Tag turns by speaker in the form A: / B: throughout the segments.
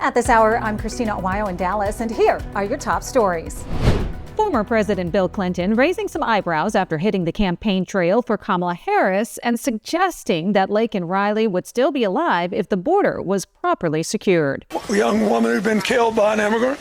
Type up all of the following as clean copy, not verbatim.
A: At this hour, I'm Christina Awayo in Dallas, and here are your top stories. Former President Bill Clinton raising some eyebrows after hitting the campaign trail for Kamala Harris and suggesting that Laken Riley would still be alive if the border was properly secured.
B: A young woman who'd been killed by an immigrant.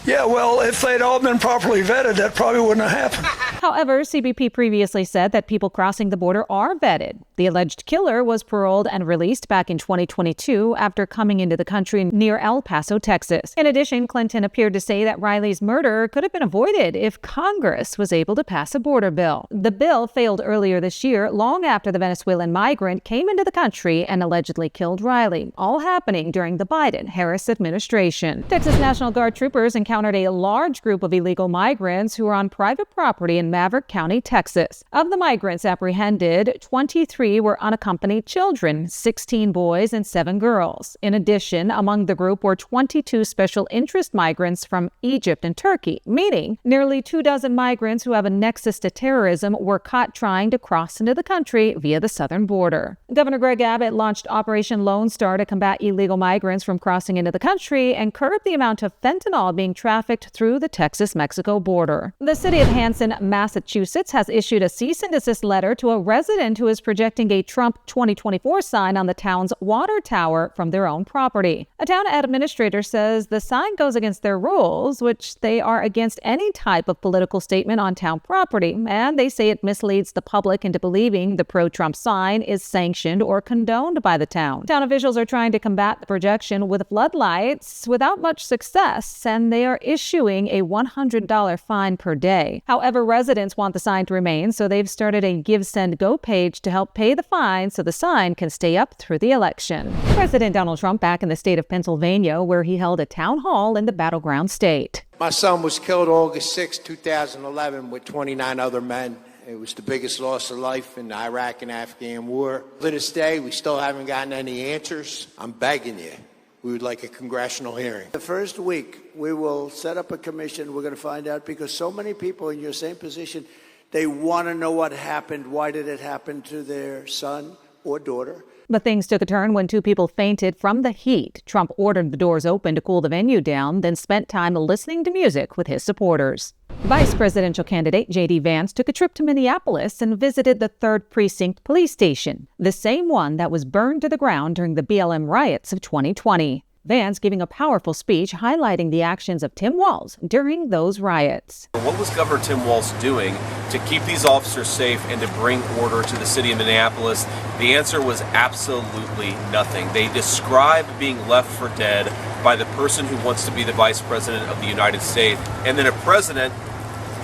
B: Yeah, well, if they'd all been properly vetted, that probably wouldn't have happened.
A: However, CBP previously said that people crossing the border are vetted. The alleged killer was paroled and released back in 2022 after coming into the country near El Paso, Texas. In addition, Clinton appeared to say that Riley's murder could have been avoided if Congress was able to pass a border bill. The bill failed earlier this year, long after the Venezuelan migrant came into the country and allegedly killed Riley, all happening during the Biden-Harris administration. Texas National Guard troopers encountered a large group of illegal migrants who were on private property in Maverick County, Texas. Of the migrants apprehended, 23 were unaccompanied children, 16 boys and 7 girls. In addition, among the group were 22 special interest migrants from Egypt and Turkey, meaning nearly 24 migrants who have a nexus to terrorism were caught trying to cross into the country via the southern border. Governor Greg Abbott launched Operation Lone Star to combat illegal migrants from crossing into the country and curb the amount of fentanyl being trafficked through the Texas-Mexico border. The city of Hanson, Massachusetts has issued a cease and desist letter to a resident who is projecting a Trump 2024 sign on the town's water tower from their own property. A town administrator says the sign goes against their rules, which they are against any type of political statement on town property, and they say it misleads the public into believing the pro-Trump sign is sanctioned or condoned by the town. Town officials are trying to combat the projection with floodlights without much success, and they are issuing a $100 fine per day. However, residents want the sign to remain, so they've started a Give, Send, Go page to help pay the fine so the sign can stay up through the election. President Donald Trump back in the state of Pennsylvania, where he held a town hall in the battleground state.
C: My son was killed August 6, 2011 with 29 other men. It was the biggest loss of life in the Iraq and Afghan war. To this day, we still haven't gotten any answers. I'm begging you. We would like a congressional hearing.
D: The first week, we will set up a commission. We're going to find out, because so many people in your same position, they want to know what happened. Why did it happen to their son or daughter?
A: But things took a turn when 2 people fainted from the heat. Trump ordered the doors open to cool the venue down, then spent time listening to music with his supporters. Vice presidential candidate J.D. Vance took a trip to Minneapolis and visited the 3rd Precinct Police Station, the same one that was burned to the ground during the BLM riots of 2020. Vance giving a powerful speech highlighting the actions of Tim Walz during those riots.
E: What was Governor Tim Walz doing to keep these officers safe and to bring order to the city of Minneapolis? The answer was absolutely nothing. They described being left for dead by the person who wants to be the Vice President of the United States, and then a president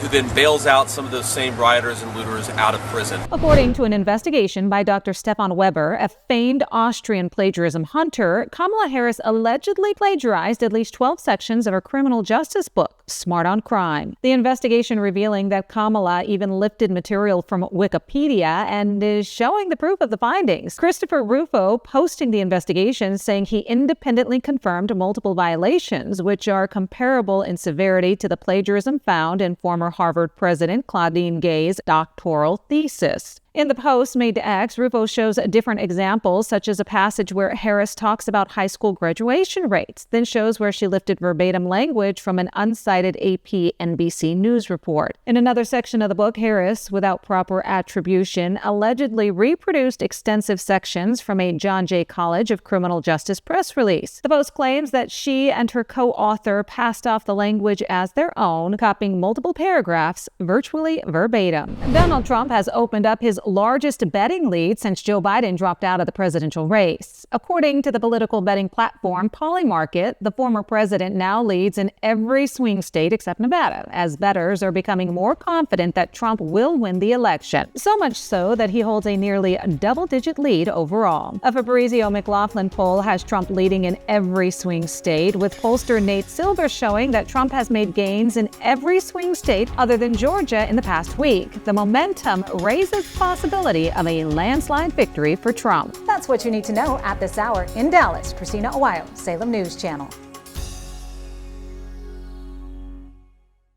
E: who then bails out some of those same rioters and looters out of prison.
A: According to an investigation by Dr. Stefan Weber, a famed Austrian plagiarism hunter, Kamala Harris allegedly plagiarized at least 12 sections of her criminal justice book, Smart on Crime. The investigation revealing that Kamala even lifted material from Wikipedia and is showing the proof of the findings. Christopher Rufo posting the investigation, saying he independently confirmed multiple violations, which are comparable in severity to the plagiarism found in former Harvard President Claudine Gay's doctoral thesis. In the post made to X, Rufo shows different examples, such as a passage where Harris talks about high school graduation rates, then shows where she lifted verbatim language from an uncited AP NBC News report. In another section of the book, Harris, without proper attribution, allegedly reproduced extensive sections from a John Jay College of Criminal Justice press release. The post claims that she and her co-author passed off the language as their own, copying multiple paragraphs virtually verbatim. Donald Trump has opened up his largest betting lead since Joe Biden dropped out of the presidential race. According to the political betting platform Polymarket, the former president now leads in every swing state except Nevada, as bettors are becoming more confident that Trump will win the election. So much so that he holds a nearly double-digit lead overall. A Fabrizio McLaughlin poll has Trump leading in every swing state, with pollster Nate Silver showing that Trump has made gains in every swing state other than Georgia in the past week. The momentum raises possibility of a landslide victory for Trump. That's what you need to know at this hour. In Dallas, Christina Awayo, Salem News Channel.